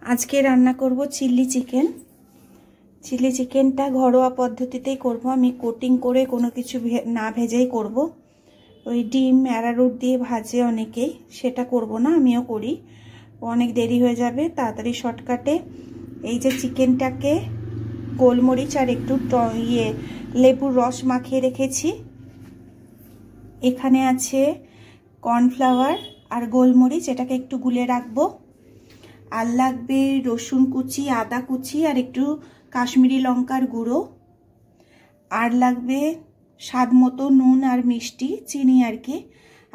আজকে রান্না করব চিলি চিকেন। চিলি চিকেনটা ঘরোয়া পদ্ধতিতেই করব, আমি কোটিং করে কোনো কিছু না ভেজেই করব। ওই ডিম অ্যারারুট দিয়ে ভাজে অনেকেই, সেটা করব না, আমিও করি, অনেক দেরি হয়ে যাবে। তাড়াতাড়ি শর্টকাটে এই যে চিকেনটাকে গোলমরিচ আর একটু লেবুর রস মাখিয়ে রেখেছি। এখানে আছে কর্নফ্লাওয়ার আর গোলমরিচ, এটাকে একটু গুলে রাখবো। আর লাগবে রসুন কুচি, আদা কুচি আর একটু কাশ্মীরি লঙ্কার গুঁড়ো। আর লাগবে স্বাদ মতো নুন আর মিষ্টি, চিনি আর কি।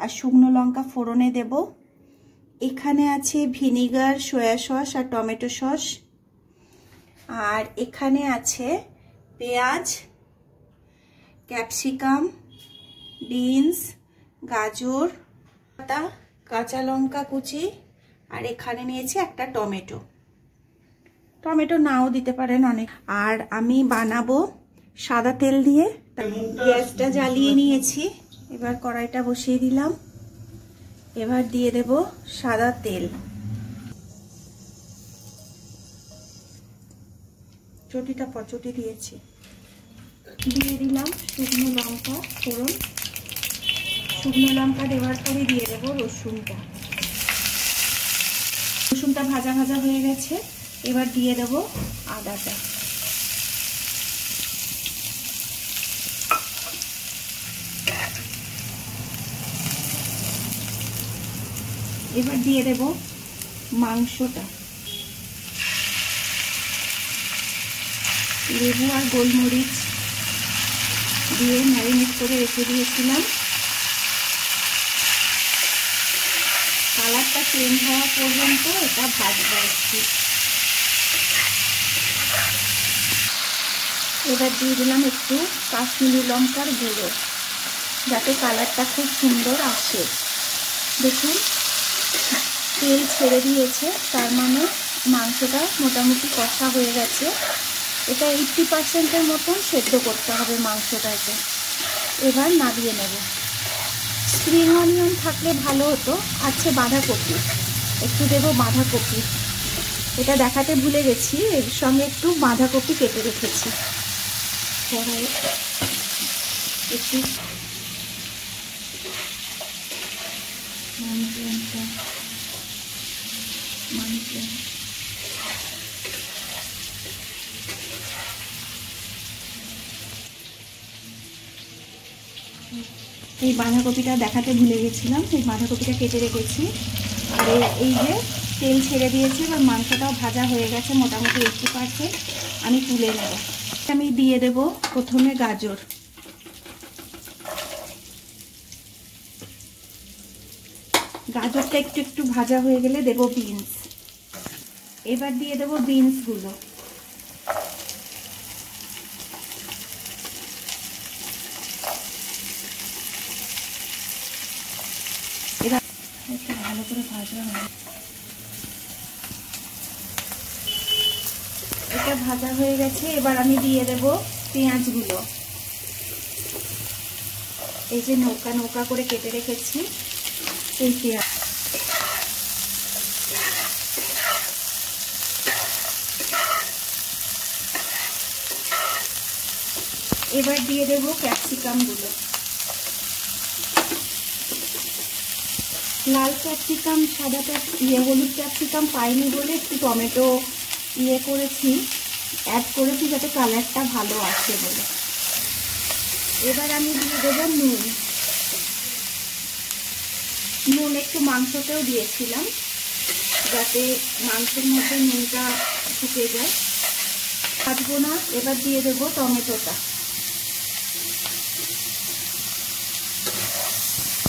আর শুকনো লঙ্কা ফোড়নে দেব। এখানে আছে ভিনিগার, সয়া সস আর টমেটো সস। আর এখানে আছে পেঁয়াজ, ক্যাপসিকাম, বিনস, গাজর, কাঁচা লঙ্কা কুচি। আর এখানে নিয়েছি একটা টমেটো, টমেটো নাও দিতে পারেন অনেক। আর আমি বানাবো সাদা তেল দিয়ে। গ্যাসটা জ্বালিয়ে নিয়েছি, এবার কড়াইটা বসিয়ে দিলাম। এবার দিয়ে দেব সাদা তেল। চটি দিয়েছি। দিয়ে দিলাম শুকনো লঙ্কা ফোড়ন। শুকনো লঙ্কা দেওয়ার পরে দিয়ে দেবো রসুনটা। রসুনটা ভাজা ভাজা হয়ে গেছে, এবার দিয়ে দেবো আদাটা। এবার দিয়ে দেব মাংসটা। লেবু আর গোলমরিচ দিয়ে ম্যারিনেট করে রেখে দিয়েছিলাম। কালারটা চেঞ্জ হওয়া পর্যন্ত এটা ভাজবো একটু। এবার দিয়ে দিলাম একটু কাশ্মীরি লঙ্কার গুঁড়ো, যাতে কালারটা খুব সুন্দর আসে। দেখুন তেল ছেড়ে দিয়েছে, তার মানে মাংসটা মোটামুটি কষা হয়ে গেছে। এটা 80% মতন সেদ্ধ করতে হবে মাংসটাকে। এবার নামিয়ে নেব। স্প্রিং অনিয়ন থাকলে ভালো হতো, আছে বাঁধাকপি, একটু দেবো বাঁধাকপি। এটা দেখাতে ভুলে গেছি, এর সঙ্গে একটু বাঁধাকপি কেটে রেখেছি। একটু এই বাঁধাকপিটা দেখাতে ভুলে গেছিলাম, এই বাঁধাকপিটা কেটে রেখেছি। আর এই যে তেল ছেড়ে দিয়েছে, এবার মাংসটাও ভাজা হয়ে গেছে মোটামুটি 80%। আমি তুলে নেব। আমি দিয়ে দেব প্রথমে গাজর। গাজরটা একটু একটু ভাজা হয়ে গেলে দেব বিনস। এবার দিয়ে দেব বিনসগুলো। এবার একটু ভালো করে ভাজা হবে। এটা ভাজা হয়ে গেছে, এবার আমি দিয়ে দেব পেঁয়াজগুলো। এই যে নৌকা নৌকা করে কেটে রেখেছি এই পেঁয়াজ। এবার দিয়ে দেব ক্যাপসিকামগুলো। লাল ক্যাপসিকাম, সাদা হলুদ ক্যাপসিকাম পাইনি বলে একটু টমেটো করেছি, অ্যাড করেছি যাতে কালারটা ভালো আসে বলে। এবার আমি দিয়ে দেবো নুন। নুন একটু মাংসতেও দিয়েছিলাম যাতে মাংসের মধ্যে নুনটা ঢুকে যায়। ভাজবো না। এবার দিয়ে দেবো টমেটোটা।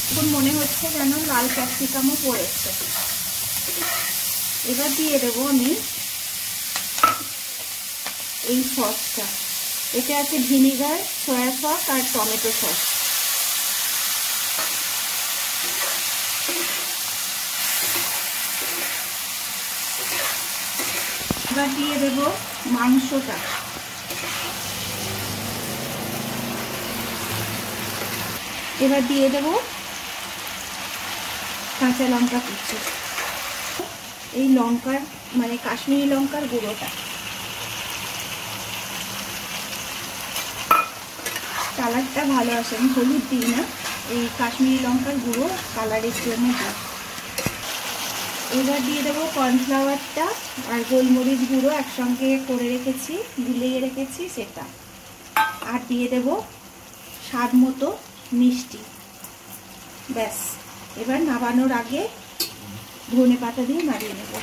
এখন মনে হচ্ছে যেন লাল ক্যাপসিকামও পড়েছে। এবার দিয়ে দেবো আমি এই সসটা। এটা আছে ভিনিগার, সয়া সস আর টমেটো সস। এবার দিয়ে দেব মাংসটা। এবার দিয়ে দেব কাঁচা লঙ্কা কুচি। এই লঙ্কার মানে কাশ্মীরি লঙ্কার গুঁড়োটা। কালারটা ভালো আসে, আমি হলুদ দিই না, এই কাশ্মীরি লঙ্কার গুঁড়ো কালারের জন্য দিই। এবার দিয়ে দেবো কর্নফ্লাওয়ারটা আর গোলমরিচ গুঁড়ো একসঙ্গে করে রেখেছি, গুলিয়ে রেখেছি সেটা। আর দিয়ে দেব স্বাদ মতো মিষ্টি। ব্যাস, এবার নামানোর আগে ধনেপাতা দিয়ে নাড়িয়ে নেব।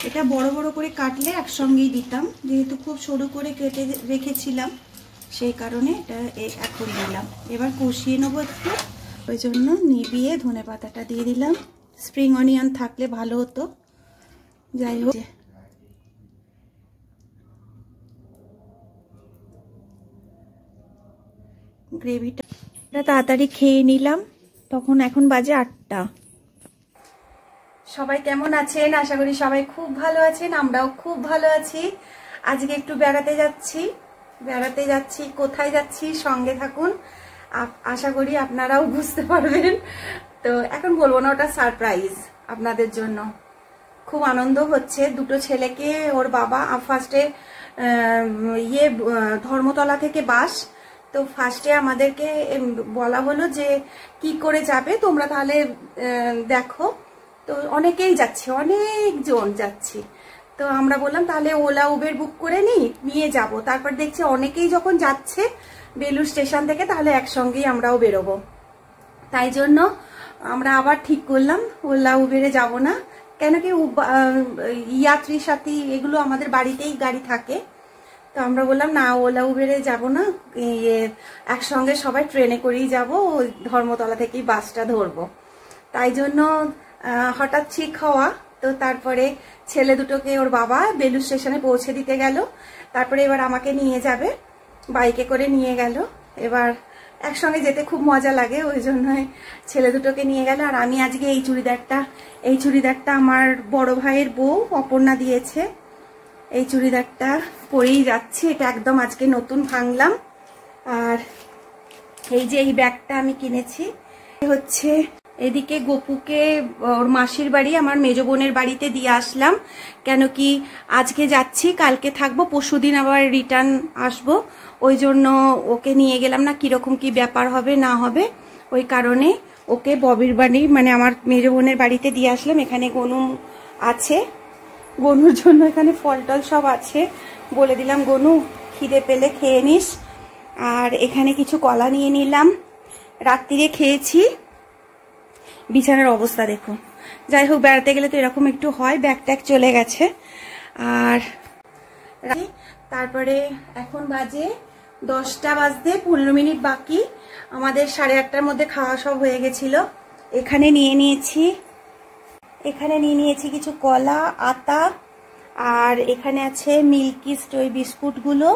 এটা বড় বড় করে কাটলে একসঙ্গেই দিতাম, যেহেতু খুব সরু করে কেটে রেখেছিলাম সেই কারণে এটা এখন দিলাম। এবার কষিয়ে নেবো একটু, ওই জন্য নিভিয়ে ধনেপাতাটা দিয়ে দিলাম। স্প্রিং অনিয়ন থাকলে ভালো হতো, যাই হোক। গ্রেভিটা তাড়াতাড়ি খেয়ে নিলাম, তখন এখন বাজে 8টা। সবাই কেমন আছেন? আশা করি সবাই খুব ভালো আছেন, আমরাও খুব ভালো আছি। আজকে একটু বেড়াতে যাচ্ছি। কোথায় যাচ্ছি সঙ্গে থাকুন, আশা করি আপনারাও বুঝতে পারবেন। তো এখন বলবো না, ওটা সারপ্রাইজ আপনাদের জন্য। খুব আনন্দ হচ্ছে। দুটো ছেলেকে ওর বাবা ফার্স্টে ধর্মতলা থেকে বাস, তো ফার্স্টে আমাদেরকে বলা হলো যে কি করে যাবে তোমরা তাহলে দেখো। তো অনেকেই যাচ্ছে, অনেকজন যাচ্ছি। তো আমরা বললাম তাহলে ওলা উবের বুক করে নিয়ে যাব। তারপর দেখছি অনেকেই যখন যাচ্ছে বেলুড় স্টেশন থেকে, তাহলে একসঙ্গেই আমরাও বেরোবো। তাই জন্য আমরা আবার ঠিক করলাম ওলা উবেরে যাব না, কেন কি যাত্রী সাথী এগুলো আমাদের বাড়িতেই গাড়ি থাকে। তো আমরা বললাম না, ওলা উবেরে যাব না, একসঙ্গে সবাই ট্রেনে করেই যাব, ধর্মতলা থেকেই বাসটা ধরবো। তাই জন্য হঠাৎ ঠিক হওয়া। তো তারপরে ছেলে দুটোকে ওর বাবা বেলুড় স্টেশনে পৌঁছে দিতে গেল, তারপরে এবার আমাকে নিয়ে যাবে, বাইকে করে নিয়ে গেল। এবার একসঙ্গে যেতে খুব মজা লাগে, ওই জন্যই ছেলে দুটোকে নিয়ে গেল। আর আমি আজকে এই চুড়িদারটা আমার বড় ভাইয়ের বউ অপর্ণা দিয়েছে। এই চুড়িদারটা পরেই যাচ্ছি, এটা একদম আজকে নতুন ভাঙলাম। আর এই যে এই ব্যাগটা আমি কিনেছি হচ্ছে, এদিকে গপুকে ওর মাসির বাড়ি, আমার মেজো বোনের বাড়িতে দিয়ে আসলাম। কেন কি আজকে যাচ্ছি, কালকে থাকবো, পরশুদিন আবার রিটার্ন আসবো। ওই জন্য ওকে নিয়ে গেলাম না, কিরকম কি ব্যাপার হবে না হবে, ওই কারণে ওকে ববির বাড়ি মানে আমার মেজো বোনের বাড়িতে দিয়ে আসলাম। এখানে গনু আছে, গনুর জন্য এখানে ফল টল সব আছে। বলে দিলাম গনু খিদে পেলে খেয়ে নিস। আর এখানে কিছু কলা নিয়ে নিলাম, রাত্রিরে খেয়েছি। বিছানার অবস্থা দেখুন। যাই হোক, বেড়াতে গেলে তো এরকম একটু হয়, ব্যাগ ট্যাগ চলে গেছে। আর তারপরে এখন বাজে 10টা বাজতে 15 মিনিট বাকি। আমাদের 8:30টার মধ্যে খাওয়া সব হয়ে গেছিল। এখানে নিয়ে নিয়েছি কিছু কলা, আতা, আর এখানে আছে মিল্কিস্ট ওই বিস্কুটগুলো,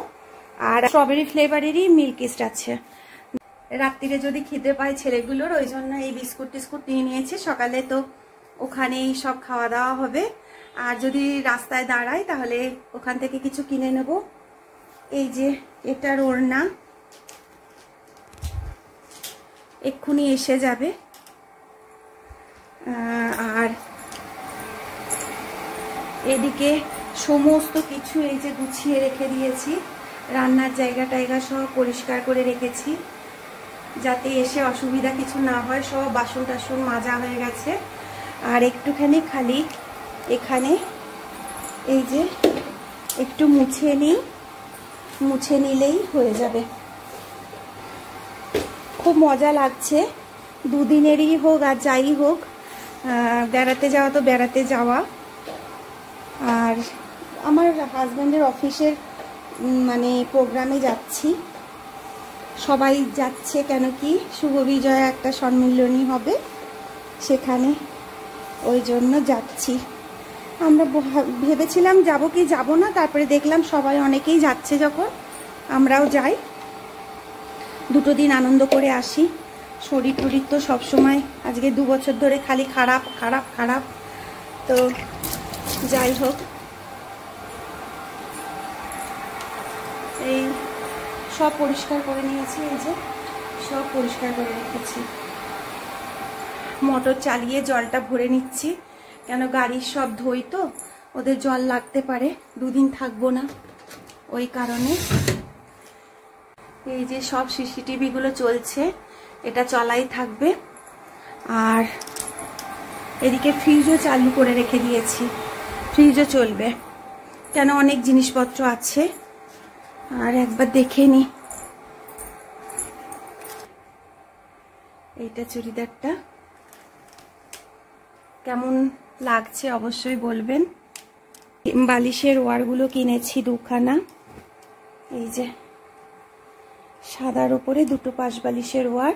আর স্ট্রবেরি ফ্লেভারেরই মিল্কিস্ট আছে। রাত্রিরে যদি খিদে পায় ছেলেগুলোর, ওই জন্য এই বিস্কুট টিস্কুট নিয়ে নিয়েছি। সকালে তো ওখানেই সব খাওয়া দাওয়া হবে, আর যদি রাস্তায় দাঁড়াই তাহলে ওখান থেকে কিছু কিনে নেব। এই যে এটার ওড়না, এক্ষুনি এসে যাবে। আর এদিকে সমস্ত কিছু এই যে গুছিয়ে রেখে দিয়েছি, রান্নার জায়গা টায়গা সব পরিষ্কার করে রেখেছি, যাতে এসে অসুবিধা কিছু না হয়। সব বাসন টাসন মাজা হয়ে গেছে। আর একটুখানি খালি এখানে এই যে একটু মুছে নিলেই হয়ে যাবে। খুব মজা লাগছে, দুদিনেরই হোক আর যাই হোক, বেড়াতে যাওয়া তো বেড়াতে যাওয়া। আর আমার হাজব্যান্ডের অফিসের মানে প্রোগ্রামে যাচ্ছি, সবাই যাচ্ছে। কেন কি শুভ বিজয়া একটা সম্মিলনী হবে সেখানে, ওই জন্য যাচ্ছি। আমরা ভেবেছিলাম যাব কি যাব না, তারপরে দেখলাম সবাই অনেকেই যাচ্ছে যখন আমরাও যাই, 2 দিন আনন্দ করে আসি। শরীর টরীর তো সবসময়, আজকে 2 বছর ধরে খালি খারাপ খারাপ খারাপ। তো যাই হোক, এই সব পরিষ্কার করে নিয়েছি, এই যে সব পরিষ্কার করে রেখেছি। মোটর চালিয়ে জলটা ভরে নিচ্ছি, কেন গাড়ির সব ধুই তো, ওদের জল লাগতে পারে, দুদিন থাকবো না, ওই কারণে। এই যে সব সিসিটিভি গুলো চলছে, এটা চলাই থাকবে। আর এদিকে ফ্রিজও চালু করে রেখে দিয়েছি, ফ্রিজও চলবে, কেন অনেক জিনিসপত্র আছে। আর একবার দেখে নি এইটা চুড়িদারটা কেমন লাগছে অবশ্যই বলবেন। বালিশের ওয়ারগুলো কিনেছি দুখানা, এই যে সাদার উপরে দুটো পাশ বালিশের ওয়ার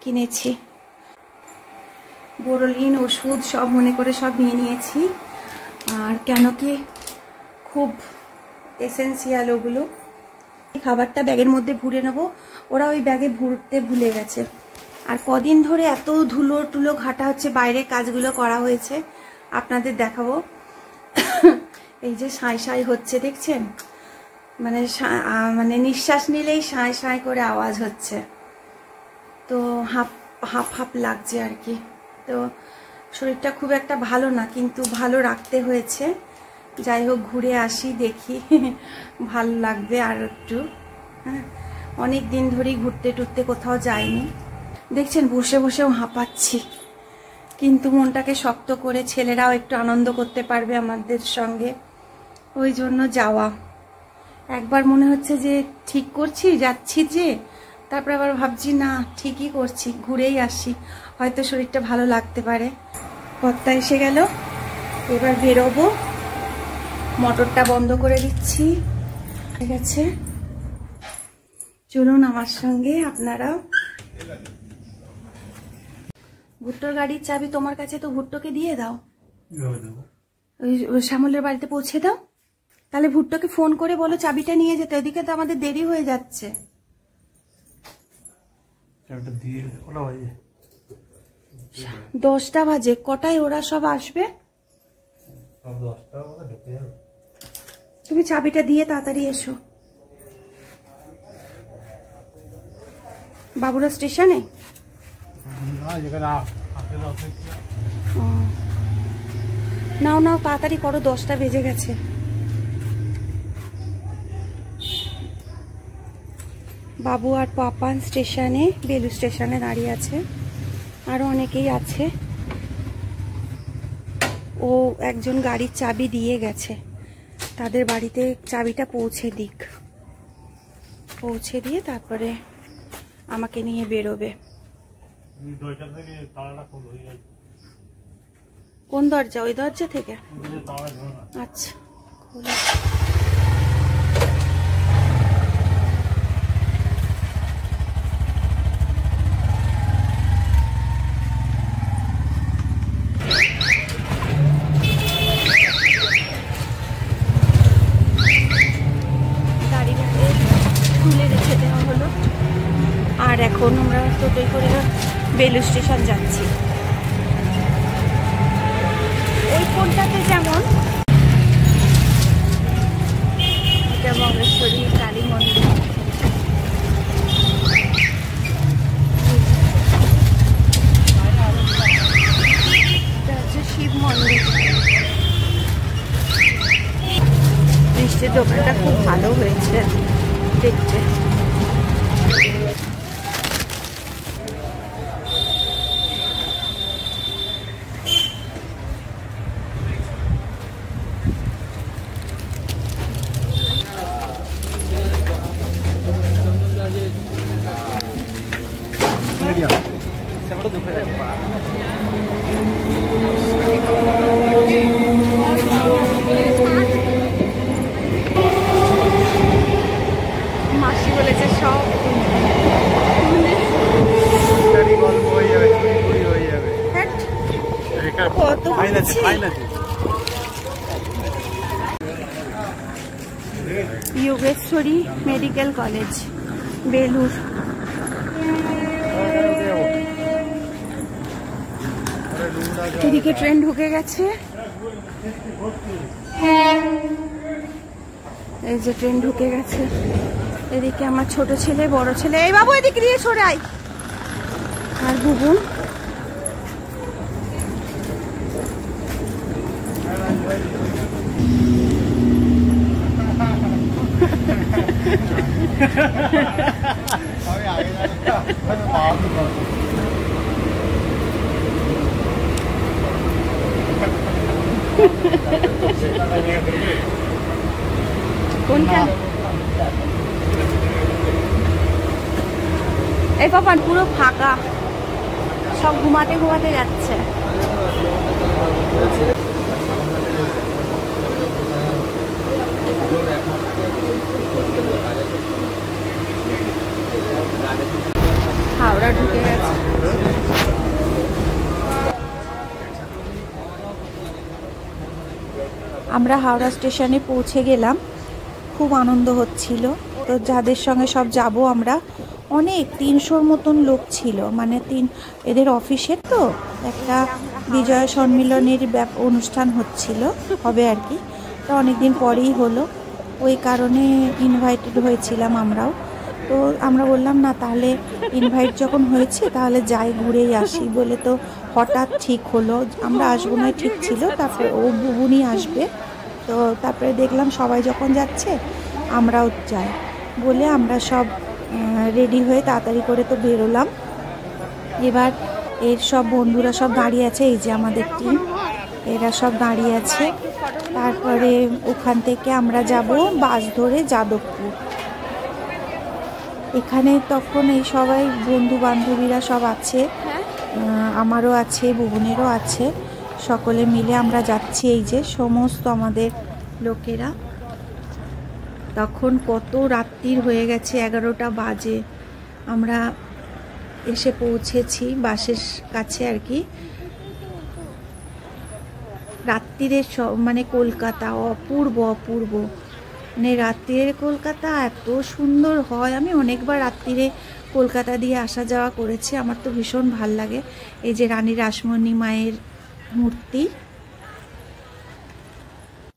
কিনেছি। বোরোলিন ওষুধ সব মনে করে সব নিয়ে নিয়েছি, আর কেন কি খুব এসেন্সিয়াল ওগুলো। খাবারটা ব্যাগের মধ্যে ভরে নেবো, ওরা ওই ব্যাগে ভরতে ভুলে গেছে। আর কদিন ধরে এত ধুলো টুলো ঘাটা হচ্ছে, বাইরে কাজগুলো করা হয়েছে, আপনাদের দেখাবো। এই যে সাঁই সাঁই হচ্ছে দেখছেন, মানে নিঃশ্বাস নিলেই সাঁই সাঁই করে আওয়াজ হচ্ছে, তো হাঁপ হাঁপ হাঁপ লাগছে আর কি। তো শরীরটা খুব একটা ভালো না, কিন্তু ভালো রাখতে হয়েছে। যাই হোক, ঘুরে আসি, দেখি ভালো লাগবে আর একটু। হ্যাঁ, অনেক দিন ধরেই ঘুরতে টুরতে কোথাও যাইনি। দেখছেন বসে বসেও হাঁপাচ্ছি, কিন্তু মনটাকে শক্ত করে ছেলেরাও একটু আনন্দ করতে পারবে আমাদের সঙ্গে, ওই জন্য যাওয়া। একবার মনে হচ্ছে যে ঠিক করছি, যাচ্ছি যে, তারপর আবার ভাবছি না, ঠিকই করছি, ঘুরেই আসি, হয়তো শরীরটা ভালো লাগতে পারে। কর্তা এসে গেল, এবার বেরোবো। মোটরটা বন্ধ করে দিচ্ছি, ঠিক আছে? চলুন আমার সঙ্গে আপনারাও। ভুট্টোর গাড়ির চাবি তোমার কাছে, তো ভুট্টোকে দিয়ে দাও, ওই শ্যামলের বাড়িতে পৌঁছে দাও। তাহলে ভুট্টোকে ফোন করে বলো চাবিটা নিয়ে যেতে, ওদিকে তো আমাদের দেরি হয়ে যাচ্ছে। 10টা বাজে, কটায় ওরা সব আসবে? তুমি চাবিটা দিয়ে তাড়াতাড়ি এসো। বাবুরা স্টেশনে? নাও নাও, তাড়াতাড়ি করো, 10টা বেজে গেছে। বাবু আর পাপান স্টেশনে, বেলু স্টেশনে দাঁড়িয়ে আছে, আরো অনেকেই আছে। ও একজন গাড়ির চাবি দিয়ে গেছে, তাদের বাড়িতে চাবিটা পৌঁছে দিক, পৌঁছে দিয়ে তারপরে আমাকে নিয়ে বেরোবে। কোন দরজা? ওই দরজা থেকে? আচ্ছা, খোলা। আর এখন আমরা টোটোয় করে বেলু স্টেশন যাচ্ছি। ওই ফোনটাতে যেমন, এটা মঙ্গলেশ্বরী কালী মন্দির, এটা হচ্ছে শিব মন্দির। মিষ্টির দোকানটা খুব ভালো হয়েছে দেখতে। মাসি বলেছে সব কত যোগেশ্বরী মেডিকেল কলেজ, বেলুর। এদিকে ট্রেন ঢুকে গেছে, এই যে ট্রেন ঢুকে গেছে। এদিকে আমার ছোট ছেলে, বড় ছেলে, এই বাবু এদিকে দিয়ে সরে আয়, আর বুবুন কোনখানে এই পাপান পুরো ফাঁকা, সব ঘুমাতে ঘুমাতে যাচ্ছে। হাওড়া ঢুকে গেছে। আমরা হাওড়া স্টেশনে পৌঁছে গেলাম, খুব আনন্দ হচ্ছিল। তো যাদের সঙ্গে সব যাব আমরা, অনেক 300-র মতন লোক ছিল, মানে এদের অফিসের তো একটা বিজয়া সম্মিলনীর অনুষ্ঠান হবে আর কি। তো অনেকদিন পরেই হলো, ওই কারণে ইনভাইটেড হয়েছিলাম আমরাও। তো আমরা বললাম না, তাহলে ইনভাইট যখন হয়েছে তাহলে যাই, ঘুরেই আসি বলে। তো হঠাৎ ঠিক হলো, আমরা আসবো না ঠিক ছিল, তারপরে ও বুবুনি আসবে। তো তারপরে দেখলাম সবাই যখন যাচ্ছে আমরাও যাই বলে আমরা সব রেডি হয়ে তাড়াতাড়ি করে তো বেরোলাম। এবার এর সব বন্ধুরা সব দাঁড়িয়ে আছে, এই যে আমাদের টিম, এরা সব দাঁড়িয়ে আছে। তারপরে ওখান থেকে আমরা যাব বাস ধরে যাদবপুর। এখানে তখন এই সবাই বন্ধু বান্ধবীরা সব আছে, আমারও আছে, বুবনেরও আছে, সকলে মিলে আমরা যাচ্ছি। এই যে সমস্ত আমাদের লোকেরা। তখন কত রাত্রির হয়ে গেছে, 11টা বাজে। আমরা এসে পৌঁছেছি বাসের কাছে আর কি। রাত্রিরের মানে কলকাতা অপূর্ব অপূর্ব, মানে রাত্রিরের কলকাতা এত সুন্দর হয়। আমি অনেকবার রাত্রিরে কলকাতা দিয়ে আসা যাওয়া করেছি, আমার তো ভীষণ ভাল লাগে। এই যে রানী রাসমণি মায়ের মূর্তি।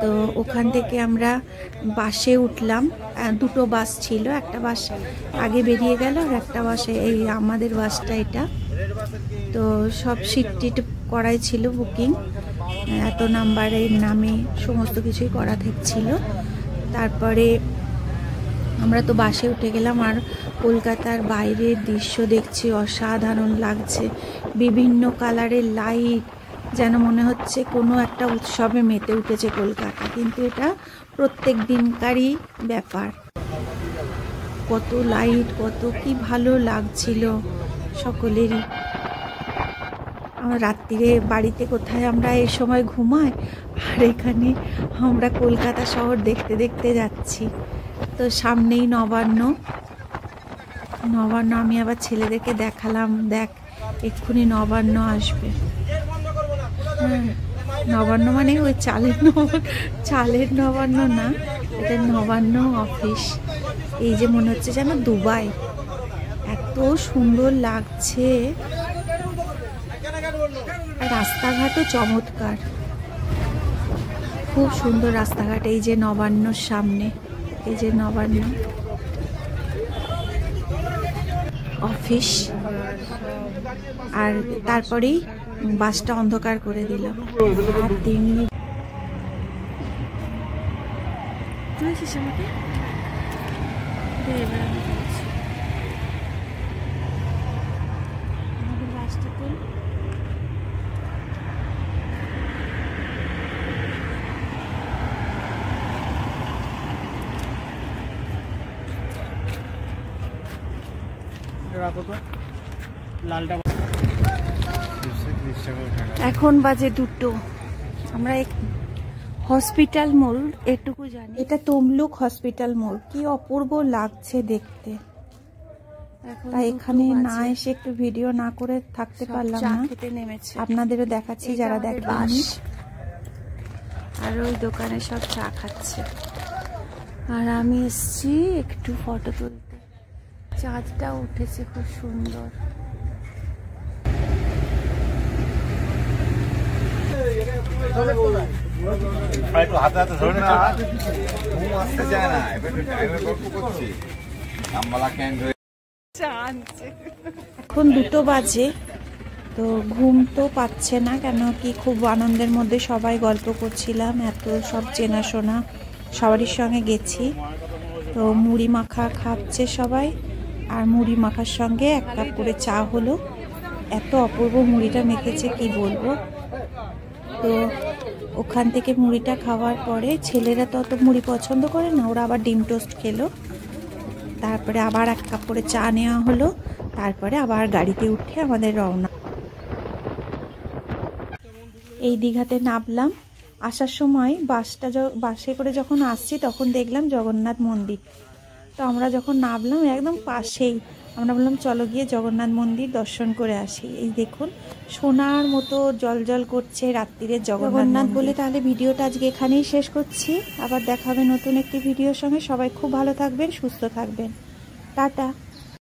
তো ওখান থেকে আমরা বাসে উঠলাম, 2টো বাস ছিল, একটা বাস আগে বেরিয়ে গেল আর একটা বাসে এই আমাদের বাসটা এটা। তো সব সিট টিট করাই ছিল, বুকিং, এত নাম্বারের নামে সমস্ত কিছুই করা থাকছিল। তারপরে আমরা তো বাসে উঠে গেলাম, আর কলকাতার বাইরের দৃশ্য দেখছি, অসাধারণ লাগছে। বিভিন্ন কালারের লাইট, যেন মনে হচ্ছে কোনো একটা উৎসবে মেতে উঠেছে কলকাতা, কিন্তু এটা প্রত্যেক দিনকারই ব্যাপার। কত লাইট, কত কি ভালো লাগছিল সকলেরই। আমরা রাত্রিরে বাড়িতে কোথায় আমরা এই সময় ঘুমাই, আর এখানে আমরা কলকাতা শহর দেখতে দেখতে যাচ্ছি। তো সামনেই নবান্ন, আমি আবার ছেলেদেরকে দেখালাম, দেখ এক্ষুনি নবান্ন আসবে। হ্যাঁ, নবান্ন মানে ওই চালের নবান্ন না, এটা নবান্ন অফিস। এই যে মনে হচ্ছে যেন দুবাই, এত সুন্দর লাগছে। আর রাস্তাঘাটও চমৎকার, খুব সুন্দর রাস্তাঘাট। এই যে নবান্নর সামনে, এই যে নবান্ন অফিস। আর তারপরেই বাসটা অন্ধকার করে দিল। আর 3 মিনিট এখন বাজে 2টো। আমরা হসপিটাল মোড় এটুকু জানি, এটা তমলুক হসপিটাল মোড়। কি অপূর্ব লাগছে দেখতে। তাই এখানে না এসে একটু ভিডিও না করে থাকতে পারলাম না। আপনাদেরও দেখাচ্ছি যারা দেখেননি। আর ওই দোকানে সব চা খাচ্ছে, আর আমি এসছি একটু ফটো তুলতে। চাঁদটা উঠেছে খুব সুন্দর। এখন 2টো বাজে, তো ঘুম তো পাচ্ছে না, কেন কি খুব আনন্দের মধ্যে সবাই গল্প করছিলাম, এত সব চেনাশোনা সবারই সঙ্গে গেছি। তো মুড়ি মাখা খাচ্ছে সবাই, আর মুড়ি মাখার সঙ্গে 1 কাপ করে চা হলো। এত অপূর্ব মুড়িটা মেখেছে কি বলবো। তো ওখান থেকে মুড়িটা খাওয়ার পরে ছেলেরা তো অত মুড়ি পছন্দ করে না, ওরা আবার ডিম টোস্ট খেলো। তারপরে আবার 1 কাপ করে চা নেওয়া হলো। তারপরে আবার গাড়িতে উঠে আমাদের রওনা। এই দীঘাতে নামলাম। আসার সময় বাসে করে যখন আসছি তখন দেখলাম জগন্নাথ মন্দির। তো আমরা যখন নামলাম একদম পাশেই, আমরা বললাম চলো গিয়ে জগন্নাথ মন্দির দর্শন করে আসি। এই দেখুন সোনার মতো জলজল করছে রাত্রিরে জগন্নাথ বলে। তাহলে ভিডিওটা আজকে এখানেই শেষ করছি। আবার দেখা হবে নতুন একটি ভিডিওর সঙ্গে। সবাই খুব ভালো থাকবেন, সুস্থ থাকবেন। টাটা।